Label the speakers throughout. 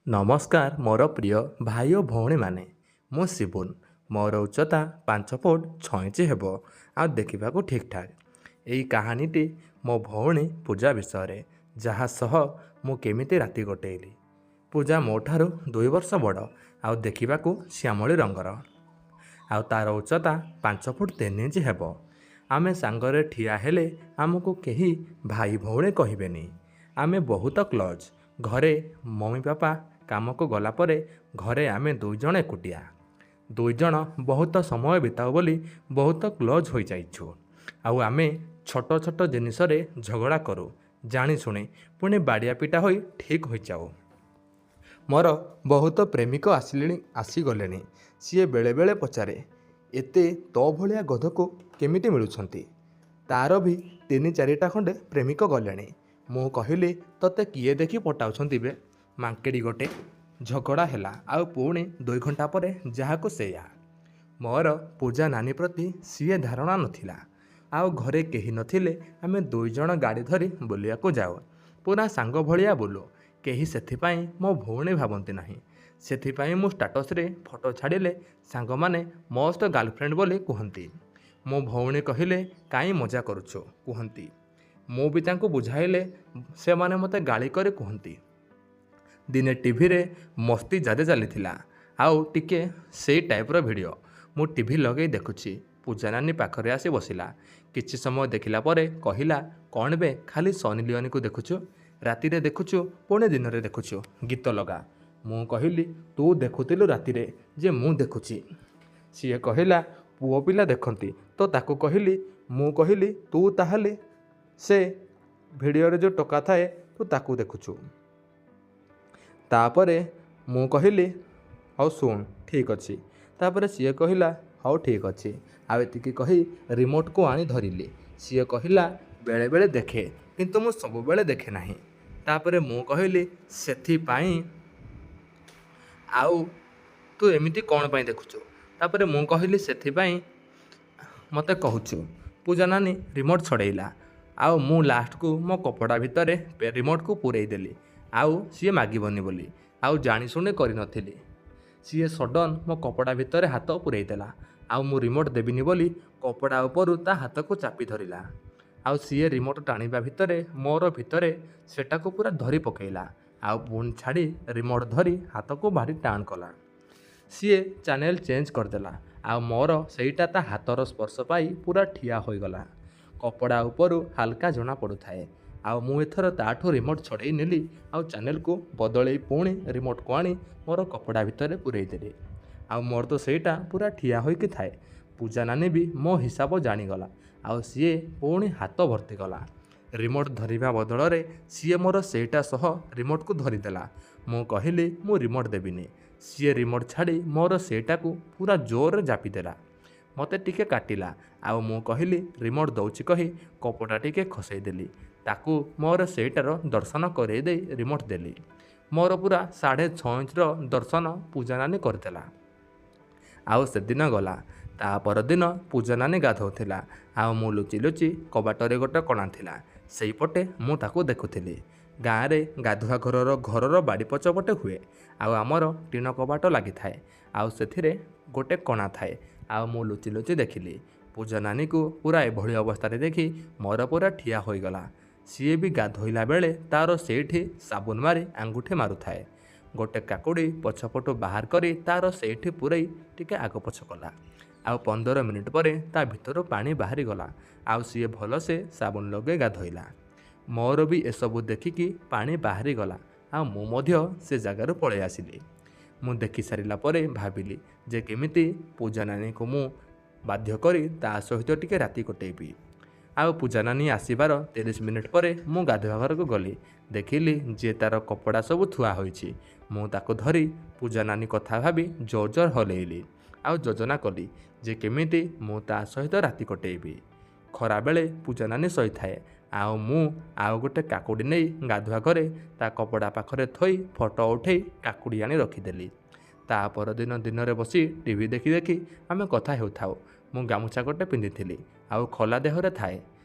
Speaker 1: ନମସ୍କାର ମୋର ପ୍ରିୟ ଭାଇ ଓ ଭଉଣୀମାନେ। ମୁଁ ଶିବୁନ। ମୋର ଉଚ୍ଚତା 5 ଫୁଟ 6 ଇଞ୍ଚ ହେବ ଆଉ ଦେଖିବାକୁ ଠିକ୍ ଠାକ୍। ଏହି କାହାଣୀଟି ମୋ ଭଉଣୀ ପୂଜା ବିଷୟରେ, ଯାହା ସହ ମୁଁ କେମିତି ରାତି କଟେଇଲି। ପୂଜା ମୋ ଠାରୁ 2 ବର୍ଷ ବଡ଼ ଆଉ ଦେଖିବାକୁ ଶ୍ୟାମଳୀ ରଙ୍ଗର, ଆଉ ତା'ର ଉଚ୍ଚତା 5 ଫୁଟ 3 ଇଞ୍ଚ ହେବ। ଆମେ ସାଙ୍ଗରେ ଠିଆ ହେଲେ ଆମକୁ କେହି ଭାଇ ଭଉଣୀ କହିବେନି। ଆମେ ବହୁତ କ୍ଲୋଜ୍। ଘରେ ମମି ବାପା କାମକୁ ଗଲା ପରେ ଘରେ ଆମେ 2 ଜଣ ଏକୁଟିଆ। 2 ଜଣ ବହୁତ ସମୟ ବିତାଉ ବୋଲି ବହୁତ କ୍ଲୋଜ୍ ହୋଇଯାଇଛୁ। ଆଉ ଆମେ ଛୋଟ ଛୋଟ ଜିନିଷରେ ଝଗଡ଼ା କରୁ, ଜାଣିଶୁଣି ପୁଣି ବାଡ଼ିଆ ପିଟା ହୋଇ ଠିକ୍ ହୋଇଯାଉ। ମୋର ବହୁତ ପ୍ରେମିକ ଆସିଗଲେଣି। ସିଏ ବେଳେବେଳେ ପଚାରେ, ଏତେ ତୋ ଭଳିଆ ଗଧକୁ କେମିତି ମିଳୁଛନ୍ତି? ତା'ର ବି 3-4ଟା ଖଣ୍ଡେ ପ୍ରେମିକ ଗଲେଣି। ମୁଁ କହିଲି, ତୋତେ କିଏ ଦେଖି ପଟାଉଛନ୍ତି ବେ, ମାଙ୍କେଡ଼ି ଗୋଟେ। ଝଗଡ଼ା ହେଲା ଆଉ ପୁଣି 2 ଘଣ୍ଟା ପରେ ଯାହାକୁ ସେଇଆ। ମୋର ପୂଜା ନାନୀ ପ୍ରତି ସିଏ ଧାରଣା ନଥିଲା। ଆଉ ଘରେ କେହି ନଥିଲେ ଆମେ 2 ଜଣ ଗାଡ଼ି ଧରି ବୁଲିବାକୁ ଯାଉ। ପୁରା ସାଙ୍ଗ ଭଳିଆ ବୁଲୁ। କେହି ସେଥିପାଇଁ ମୋ ଭଉଣୀ ଭାବନ୍ତି ନାହିଁ। ସେଥିପାଇଁ ମୁଁ ଷ୍ଟାଟସରେ ଫଟୋ ଛାଡ଼ିଲେ ସାଙ୍ଗମାନେ ମସ୍ତ ଗାର୍ଲଫ୍ରେଣ୍ଡ ବୋଲି କୁହନ୍ତି। ମୋ ଭଉଣୀ କହିଲେ, କାଇଁ ମଜା କରୁଛୁ କୁହନ୍ତି। ମୁଁ ବି ତାଙ୍କୁ ବୁଝାଇଲେ ସେମାନେ ମୋତେ ଗାଳି କରି କୁହନ୍ତି। ଦିନେ ଟିଭିରେ ମସ୍ତି ଜାଦେ ଚାଲିଥିଲା ଆଉ ଟିକେ ସେଇ ଟାଇପ୍ର ଭିଡ଼ିଓ। ମୁଁ ଟିଭି ଲଗେଇ ଦେଖୁଛି। ପୂଜା ନାନୀ ପାଖରେ ଆସି ବସିଲା। କିଛି ସମୟ ଦେଖିଲା ପରେ କହିଲା, କ'ଣ ବେ ଖାଲି ସନି ଲିଓନିକୁ ଦେଖୁଛୁ? ରାତିରେ ଦେଖୁଛୁ ପୁଣି ଦିନରେ ଦେଖୁଛୁ, ଗୀତ ଲଗା। ମୁଁ କହିଲି, ତୁ ଦେଖୁଥିଲୁ ରାତିରେ ଯେ ମୁଁ ଦେଖୁଛି। ସିଏ କହିଲା, ପୁଅ ପିଲା ଦେଖନ୍ତି ତ ତାକୁ କହିଲି। ମୁଁ କହିଲି, ତୁ ତାହେଲେ ସେ ଭିଡ଼ିଓରେ ଯେଉଁ ଟୋକା ଥାଏ ତୁ ତାକୁ ଦେଖୁଛୁ। ତାପରେ ମୁଁ କହିଲି, ହଉ ଶୁଣ ଠିକ୍ ଅଛି। ତାପରେ ସିଏ କହିଲା, ହଉ ଠିକ୍ ଅଛି। ଆଉ ଏତିକି କହି ରିମୋଟ୍କୁ ଆଣି ଧରିଲି। ସିଏ କହିଲା, ବେଳେବେଳେ ଦେଖେ କିନ୍ତୁ ମୁଁ ସବୁବେଳେ ଦେଖେ ନାହିଁ। ତାପରେ ମୁଁ କହିଲି, ସେଥିପାଇଁ ଆଉ ତୁ ଏମିତି କ'ଣ ପାଇଁ ଦେଖୁଛୁ? ତାପରେ ମୁଁ କହିଲି, ସେଥିପାଇଁ ମୋତେ କହୁଛୁ। ପୂଜା ନାନୀ ରିମୋଟ୍ ଛଡ଼େଇଲା ଆଉ ମୁଁ ଲାଷ୍ଟକୁ ମୋ କପଡ଼ା ଭିତରେ ରିମୋଟ୍କୁ ପୂରେଇ ଦେଲି। ଆଉ ସିଏ ମାଗିବନି ବୋଲି ଆଉ ଜାଣିଶୁଣି କରିନଥିଲି। ସିଏ ସଡନ୍ ମୋ କପଡ଼ା ଭିତରେ ହାତ ପୂରେଇ ଦେଲା ଆଉ ମୁଁ ରିମୋଟ୍ ଦେବିନି ବୋଲି କପଡ଼ା ଉପରୁ ତା ହାତକୁ ଚାପି ଧରିଲା। ଆଉ ସିଏ ରିମୋଟ୍ ଟାଣିବା ଭିତରେ ମୋର ଭିତରେ ସେଟାକୁ ପୁରା ଧରି ପକେଇଲା ଆଉ ପୁଣି ଛାଡ଼ି ରିମୋଟ୍ ଧରି ହାତକୁ ଭାରି ଟାଣ କଲା। ସିଏ ଚ୍ୟାନେଲ୍ ଚେଞ୍ଜ କରିଦେଲା ଆଉ ମୋର ସେଇଟା ତା ହାତର ସ୍ପର୍ଶ ପାଇ ପୁରା ଠିଆ ହୋଇଗଲା। କପଡ଼ା ଉପରୁ ହାଲକା ଜଣା ପଡ଼ୁଥାଏ। ଆଉ ମୁଁ ଏଥର ତାଠୁ ରିମୋଟ୍ ଛଡ଼େଇ ନେଲି ଆଉ ଚ୍ୟାନେଲ୍କୁ ବଦଳେଇ ପୁଣି ରିମୋଟ୍କୁ ଆଣି ମୋର କପଡ଼ା ଭିତରେ ପୂରେଇ ଦେଲି। ଆଉ ମୋର ତ ସେଇଟା ପୁରା ଠିଆ ହୋଇକି ଥାଏ। ପୂଜା ନାନୀ ବି ମୋ ହିସାବ ଜାଣିଗଲା ଆଉ ସିଏ ପୁଣି ହାତ ଭର୍ତ୍ତି କଲା। ରିମୋଟ୍ ଧରିବା ବଦଳରେ ସିଏ ମୋର ସେଇଟା ସହ ରିମୋଟ୍କୁ ଧରିଦେଲା। ମୁଁ କହିଲି, ମୁଁ ରିମୋଟ୍ ଦେବିନି। ସିଏ ରିମୋଟ୍ ଛାଡ଼ି ମୋର ସେଇଟାକୁ ପୁରା ଜୋରରେ ଜାପିଦେଲା। ମୋତେ ଟିକେ କାଟିଲା ଆଉ ମୁଁ କହିଲି, ରିମୋଟ୍ ଦେଉଛି କହି କପଡ଼ା ଟିକେ ଖସେଇ ଦେଲି। ତାକୁ ମୋର ସେଇଟାର ଦର୍ଶନ କରେଇ ଦେଇ ରିମୋଟ୍ ଦେଲି। ମୋର ପୁରା 6.5 ଇଞ୍ଚର ଦର୍ଶନ ପୂଜା ନାନୀ କରିଦେଲା। ଆଉ ସେଦିନ ଗଲା। ତା ପରଦିନ ପୂଜା ନାନୀ ଗାଧୋଉଥିଲା ଆଉ ମୁଁ ଲୁଚି ଲୁଚି କବାଟରେ ଗୋଟେ କଣା ଥିଲା, ସେଇପଟେ ମୁଁ ତାକୁ ଦେଖୁଥିଲି। ଗାଁରେ ଗାଧୁଆ ଘରର ବାଡ଼ି ପଛପଟେ ହୁଏ ଆଉ ଆମର ଟିଣ କବାଟ ଲାଗିଥାଏ ଆଉ ସେଥିରେ ଗୋଟେ କଣା ଥାଏ। ଆଉ ମୁଁ ଲୁଚି ଲୁଚି ଦେଖିଲି। ପୂଜା ନାନୀକୁ ପୁରା ଏଭଳି ଅବସ୍ଥାରେ ଦେଖି ମୋର ପୁରା ଠିଆ ହୋଇଗଲା। ସିଏ ବି ଗାଧୋଇଲା ବେଳେ ତା'ର ସେଇଠି ସାବୁନ ମାରି ଆଙ୍ଗୁଠି ମାରୁଥାଏ। ଗୋଟେ କାକୁଡ଼ି ପଛପଟୁ ବାହାର କରି ତା'ର ସେଇଠି ପୂରେଇ ଟିକେ ଆଗପଛ କଲା। ଆଉ 15 ମିନିଟ୍ ପରେ ତା ଭିତରୁ ପାଣି ବାହାରିଗଲା ଆଉ ସିଏ ଭଲସେ ସାବୁନ ଲଗେଇ ଗାଧୋଇଲା। ମୋର ବି ଏସବୁ ଦେଖିକି ପାଣି ବାହାରିଗଲା ଆଉ ମୁଁ ମଧ୍ୟ ସେ ଜାଗାରୁ ପଳେଇ ଆସିଲି। ମୁଁ ଦେଖି ସାରିଲା ପରେ ଭାବିଲି ଯେ କେମିତି ପୂଜା ନାନୀକୁ ମୁଁ ବାଧ୍ୟ କରି ତା ସହିତ ଟିକେ ରାତି କଟେଇବି। ଆଉ ପୂଜା ନାନୀ ଆସିବାର 30 ମିନିଟ୍ ପରେ ମୁଁ ଗାଧୁଆ ଘରକୁ ଗଲି। ଦେଖିଲି ଯେ ତା'ର କପଡ଼ା ସବୁ ଥୁଆ ହୋଇଛି। ମୁଁ ତାକୁ ଧରି ପୂଜା ନାନୀ କଥା ଭାବି ଜୋର ଜୋର ହଲେଇଲି ଆଉ ଯୋଜନା କଲି ଯେ କେମିତି ମୁଁ ତା ସହିତ ରାତି କଟେଇବି। ଖରାବେଳେ ପୂଜା ନାନୀ ଶୋଇଥାଏ ଆଉ ମୁଁ ଆଉ ଗୋଟେ କାକୁଡ଼ି ନେଇ ଗାଧୁଆ ଘରେ ତା କପଡ଼ା ପାଖରେ ଥୋଇ ଫଟୋ ଉଠେଇ କାକୁଡ଼ି ଆଣି ରଖିଦେଲି। ତା ପରଦିନ ଦିନରେ ବସି ଟିଭି ଦେଖି ଦେଖି ଆମେ କଥା ହେଉଥାଉ। ମୁଁ ଗାମୁଛା ଗୋଟେ ପିନ୍ଧିଥିଲି ଆଉ ଖୋଲା ଦେହରେ ଥାଏ।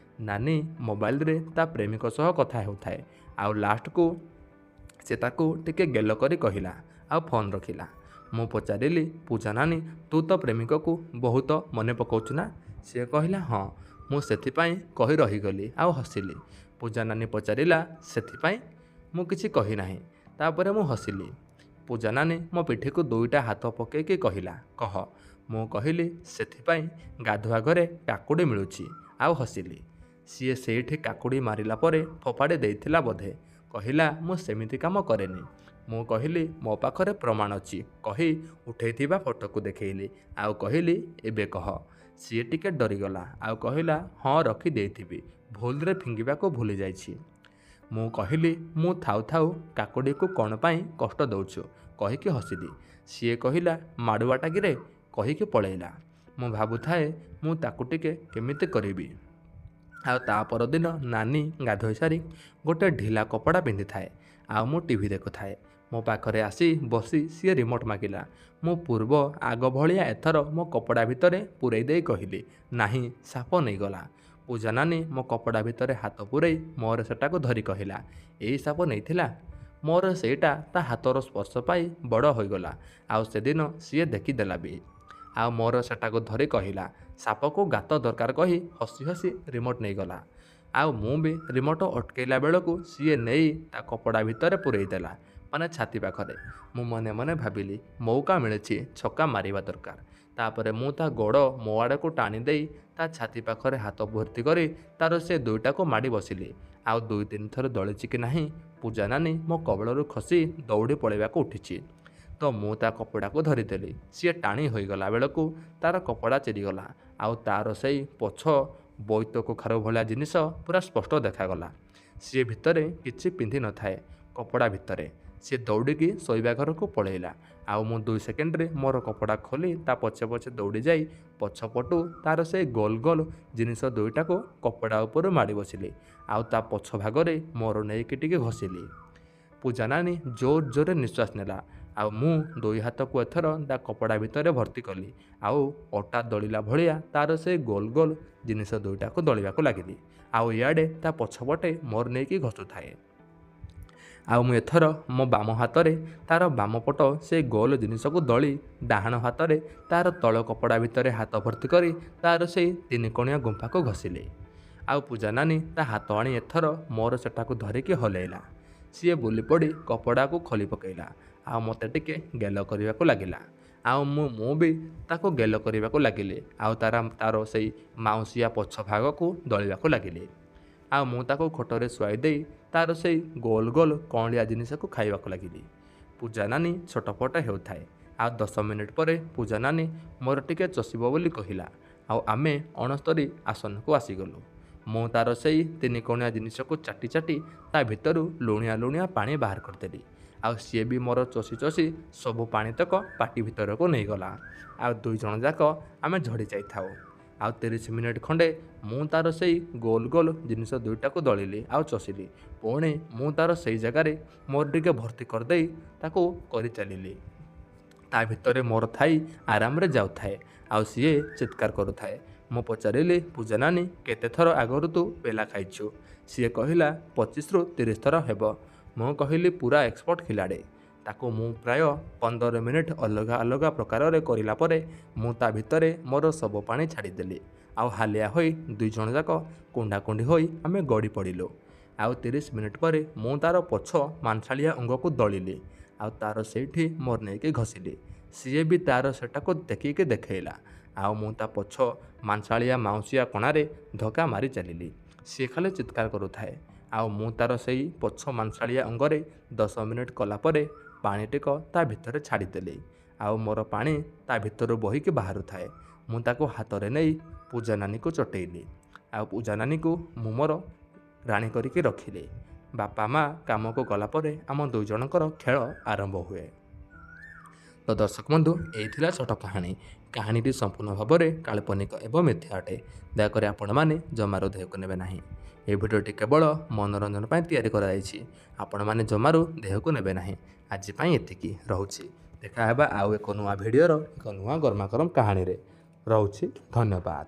Speaker 1: ନାନୀ ମୋବାଇଲରେ ତା ପ୍ରେମିକ ସହ କଥା ହେଉଥାଏ ଆଉ ଲାଷ୍ଟକୁ ସେ ତାକୁ ଟିକେ ଗେଲ କରି କହିଲା ଆଉ ଫୋନ୍ ରଖିଲା। ମୁଁ ପଚାରିଲି, ପୂଜା ନାନୀ ତୁ ତ ପ୍ରେମିକକୁ ବହୁତ ମନେ ପକାଉଛୁ ନା? ସିଏ କହିଲା ହଁ। ମୁଁ ସେଥିପାଇଁ କହି ରହିଗଲି ଆଉ ହସିଲି। ପୂଜା ନାନୀ ପଚାରିଲା, ସେଥିପାଇଁ? ମୁଁ କିଛି କହି ନାହିଁ। ତାପରେ ମୁଁ ହସିଲି। ପୂଜା ନାନୀ ମୋ ପିଠିକୁ ଦୁଇଟା ହାତ ପକାଇକି କହିଲା, କହ। ମୁଁ କହିଲି, ସେଥିପାଇଁ ଗାଧୁଆ ଘରେ କାକୁଡ଼ି ମିଳୁଛି ଆଉ ହସିଲି। ସିଏ ସେଇଠି କାକୁଡ଼ି ମାରିଲା ପରେ ଫୋପାଡ଼ି ଦେଇଥିଲା ବୋଧେ। କହିଲା, ମୁଁ ସେମିତି କାମ କରେନି। ମୁଁ କହିଲି, ମୋ ପାଖରେ ପ୍ରମାଣ ଅଛି କହି ଉଠେଇଥିବା ଫଟୋକୁ ଦେଖେଇଲି ଆଉ କହିଲି, ଏବେ କହ। ସିଏ ଟିକେ ଡରିଗଲା ଆଉ କହିଲା, ହଁ ରଖି ଦେଇଥିବି, ଭୁଲରେ ଫିଙ୍ଗିବାକୁ ଭୁଲି ଯାଇଛି। ମୁଁ କହିଲି, ମୁଁ ଥାଉ ଥାଉ କାକୁଡ଼ିକୁ କ'ଣ ପାଇଁ କଷ୍ଟ ଦେଉଛୁ କହିକି ହସିଲି। ସିଏ କହିଲା, ମାଡ଼ୁଆଟା କିରେ କହିକି ପଳେଇଲା। ମୁଁ ଭାବୁଥାଏ ମୁଁ ତାକୁ ଟିକେ କେମିତି କରିବି। ଆଉ ତା ପରଦିନ ନାନୀ ଗାଧୋଇ ସାରି ଗୋଟେ ଢିଲା କପଡ଼ା ପିନ୍ଧିଥାଏ ଆଉ ମୁଁ ଟିଭି ଦେଖୁଥାଏ। ମୋ ପାଖରେ ଆସି ବସି ସିଏ ରିମୋଟ୍ ମାଗିଲା। ମୁଁ ପୂର୍ବ ଆଗ ଭଳିଆ ଏଥର ମୋ କପଡ଼ା ଭିତରେ ପୂରେଇ ଦେଇ କହିଲି, ନାହିଁ, ସାପ ନେଇଗଲା। ପୂଜା ନାନୀ ମୋ କପଡ଼ା ଭିତରେ ହାତ ପୂରେଇ ମୋର ସେଟାକୁ ଧରି କହିଲା, ଏଇ ସାପ ନେଇଥିଲା। ମୋର ସେଇଟା ତା ହାତର ସ୍ପର୍ଶ ପାଇ ବଡ଼ ହୋଇଗଲା ଆଉ ସେଦିନ ସିଏ ଦେଖିଦେଲା ବି। ଆଉ ମୋର ସେଟାକୁ ଧରି କହିଲା, ସାପକୁ ଗାତ ଦରକାର କହି ହସି ହସି ରିମୋଟ୍ ନେଇଗଲା। ଆଉ ମୁଁ ବି ରିମୋଟ୍ ଅଟକେଇଲା ବେଳକୁ ସିଏ ନେଇ ତା କପଡ଼ା ଭିତରେ ପୂରେଇ ଦେଲା, ମାନେ ଛାତି ପାଖରେ। ମୁଁ ମନେ ମନେ ଭାବିଲି, ମଉକା ମିଳିଛି, ଛକା ମାରିବା ଦରକାର। ତାପରେ ମୁଁ ତା ଗୋଡ଼ ମୋ ଆଡ଼କୁ ଟାଣି ଦେଇ ତା ଛାତି ପାଖରେ ହାତ ଭର୍ତ୍ତି କରି ତାର ସେ ଦୁଇଟାକୁ ମାଡ଼ି ବସିଲି। ଆଉ 2-3 ଥର ଦଳିଛି କି ନାହିଁ, ପୂଜା ନାନୀ ମୋ କବଳରୁ ଖସି ଦୌଡ଼ି ପଳାଇବାକୁ ଉଠିଛି ତ ମୁଁ ତା କପଡ଼ାକୁ ଧରିଦେଲି। ସିଏ ଟାଣି ହୋଇଗଲା ବେଳକୁ ତାର କପଡ଼ା ଚିରିଗଲା ଆଉ ତାର ସେଇ ପଛ ବୋଇତ କଖାରୁ ଭଳିଆ ଜିନିଷ ପୁରା ସ୍ପଷ୍ଟ ଦେଖାଗଲା। ସିଏ ଭିତରେ କିଛି ପିନ୍ଧି ନଥାଏ କପଡ଼ା ଭିତରେ। ସିଏ ଦୌଡ଼ିକି ଶୋଇବା ଘରକୁ ପଳେଇଲା ଆଉ ମୁଁ 2 ସେକେଣ୍ଡରେ ମୋର କପଡ଼ା ଖୋଲି ତା ପଛେ ପଛେ ଦୌଡ଼ି ଯାଇ ପଛପଟୁ ତାର ସେଇ ଗୋଲ ଗୋଲ ଜିନିଷ ଦୁଇଟାକୁ କପଡ଼ା ଉପରୁ ମାଡ଼ି ବସିଲି ଆଉ ତା ପଛ ଭାଗରେ ମୋର ନେଇକି ଟିକେ ଘଷିଲି। ପୂଜା ନାନୀ ଜୋର ଜୋରରେ ନିଶ୍ୱାସ ନେଲା ଆଉ ମୁଁ 2 ହାତକୁ ଏଥର ତା କପଡ଼ା ଭିତରେ ଭର୍ତ୍ତି କଲି ଆଉ ଅଟା ଦଳିଲା ଭଳିଆ ତାର ସେଇ ଗୋଲ ଗୋଲ ଜିନିଷ ଦୁଇଟାକୁ ଦଳିବାକୁ ଲାଗିଲି ଆଉ ଇଆଡ଼େ ତା ପଛପଟେ ମୋର ନେଇକି ଘଷୁଥାଏ। ଆଉ ମୁଁ ଏଥର ମୋ ବାମ ହାତରେ ତାର ବାମ ପଟ ସେ ଗୋଲ ଜିନିଷକୁ ଦଳି ଡାହାଣ ହାତରେ ତାର ତଳ କପଡ଼ା ଭିତରେ ହାତ ଭର୍ତ୍ତି କରି ତାର ସେଇ 3 କୋଣିଆ ଗୁମ୍ଫାକୁ ଘଷିଲି। ଆଉ ପୂଜା ନାନୀ ତା ହାତ ଆଣି ଏଥର ମୋର ସେଟାକୁ ଧରିକି ହଲେଇଲା। ସିଏ ବୁଲି ପଡ଼ି କପଡ଼ାକୁ ଖୋଲି ପକାଇଲା ଆଉ ମୋତେ ଟିକେ ଗେଲ କରିବାକୁ ଲାଗିଲା ଆଉ ମୁଁ ବି ତାକୁ ଗେଲ କରିବାକୁ ଲାଗିଲି ଆଉ ତାର ସେଇ ମାଉଁସିଆ ପଛ ଭାଗକୁ ଦଳିବାକୁ ଲାଗିଲି। ଆଉ ମୁଁ ତାକୁ ଖଟରେ ଶୁଆଇ ଦେଇ ତାର ସେଇ ଗୋଲ ଗୋଲ କଅଁଳିଆ ଜିନିଷକୁ ଖାଇବାକୁ ଲାଗିଲି। ପୂଜା ନାନୀ ଛଟପଟ ହେଉଥାଏ ଆଉ 10 ମିନିଟ୍ ପରେ ପୂଜା ନାନୀ ମୋର ଟିକେ ଚଷିବ ବୋଲି କହିଲା ଆଉ ଆମେ 69 ଆସନକୁ ଆସିଗଲୁ। ମୁଁ ତାର ସେଇ 3 କୋଣିଆ ଜିନିଷକୁ ଚାଟି ଚାଟି ତା ଭିତରୁ ଲୁଣିଆ ଲୁଣିଆ ପାଣି ବାହାର କରିଦେଲି ଆଉ ସିଏ ବି ମୋର ଚଷି ଚଷି ସବୁ ପାଣିତକ ପାଟି ଭିତରକୁ ନେଇଗଲା ଆଉ 2 ଜଣ ଯାକ ଆମେ ଝଡ଼ି ଯାଇଥାଉ। ଆଉ 30 ମିନିଟ୍ ଖଣ୍ଡେ ମୁଁ ତାର ସେଇ ଗୋଲ ଗୋଲ ଜିନିଷ ଦୁଇଟାକୁ ଦଳିଲି ଆଉ ଚଷିଲି। ପୁଣି ମୁଁ ତାର ସେଇ ଜାଗାରେ ମୋର ଟିକେ ଭର୍ତ୍ତି କରିଦେଇ ତାକୁ କରିଚାଲିଲି। ତା ଭିତରେ ମୋର ଥାଇ ଆରାମରେ ଯାଉଥାଏ ଆଉ ସିଏ ଚିତ୍କାର କରୁଥାଏ। ମୁଁ ପଚାରିଲି, ପୂଜା ନାନୀ କେତେ ଥର ଆଗରୁ ତୁ ପେଲା ଖାଇଛୁ? ସିଏ କହିଲା, 25ରୁ 30 ଥର ହେବ। ମୁଁ କହିଲି, ପୁରା ଏକ୍ସପର୍ଟ ଖିଲାଡ଼ି। ତାକୁ ମୁଁ ପ୍ରାୟ 15 ମିନିଟ୍ ଅଲଗା ଅଲଗା ପ୍ରକାରରେ କରିଲା ପରେ ମୁଁ ତା ଭିତରେ ମୋର ସବୁ ପାଣି ଛାଡ଼ିଦେଲି ଆଉ ହାଲିଆ ହୋଇ 2 ଜଣ ଯାକ କୁଣ୍ଡାକୁଣ୍ଡି ହୋଇ ଆମେ ଗଡ଼ି ପଡ଼ିଲୁ। ଆଉ 30 ମିନିଟ୍ ପରେ ମୁଁ ତାର ପଛ ମାଂସାଳିଆ ଅଙ୍ଗକୁ ଦଳିଲି ଆଉ ତାର ସେଇଠି ମୋର ନେଇକି ଘଷିଲି। ସିଏ ବି ତାର ସେଟାକୁ ଦେଖିକି ଦେଖେଇଲା ଆଉ ମୁଁ ତା ପଛ ମାଂସାଳିଆ ମାଉଁସିଆ କଣାରେ ଧକ୍କା ମାରି ଚାଲିଲି। ସିଏ ଖାଲି ଚିତ୍କାର କରୁଥାଏ ଆଉ ମୁଁ ତାର ସେଇ ପଛ ମାଂସାଳିଆ ଅଙ୍ଗରେ 10 ମିନିଟ୍ କଲା ପରେ ପାଣି ଟିକ ତା ଭିତରେ ଛାଡ଼ିଦେଲି ଆଉ ମୋର ପାଣି ତା ଭିତରୁ ବହିକି ବାହାରୁଥାଏ। ମୁଁ ତାକୁ ହାତରେ ନେଇ ପୂଜା ନାନୀକୁ ଚଟେଇଲି ଆଉ ପୂଜା ନାନୀକୁ ମୁଁ ମୋର ରାଣୀ କରିକି ରଖିଲି। ବାପା ମା କାମକୁ ଗଲା ପରେ ଆମ 2 ଜଣଙ୍କର ଖେଳ ଆରମ୍ଭ ହୁଏ। ତ ଦର୍ଶକ ବନ୍ଧୁ, ଏଇ ଥିଲା ଛୋଟ କାହାଣୀ। କାହାଣୀଟି ସମ୍ପୂର୍ଣ୍ଣ ଭାବରେ କାଳ୍ପନିକ ଏବଂ ମିଥ୍ୟା ଅଟେ। ଦୟାକରି ଆପଣମାନେ ଜମାରୁ ଦେହକୁ ନେବେ ନାହିଁ। ଏହି ଭିଡ଼ିଓଟି କେବଳ ମନୋରଞ୍ଜନ ପାଇଁ ତିଆରି କରାଯାଇଛି। ଆପଣମାନେ ଜମାରୁ ଦେହକୁ ନେବେ ନାହିଁ। ଆଜି ପାଇଁ ଏତିକି, ରହୁଛି। ଦେଖା ହେବା ଆଉ ଏକ ନୂଆ ଭିଡ଼ିଓର ଏକ ନୂଆ ଗରମାଗରମ କାହାଣୀରେ। ରହୁଛି, ଧନ୍ୟବାଦ।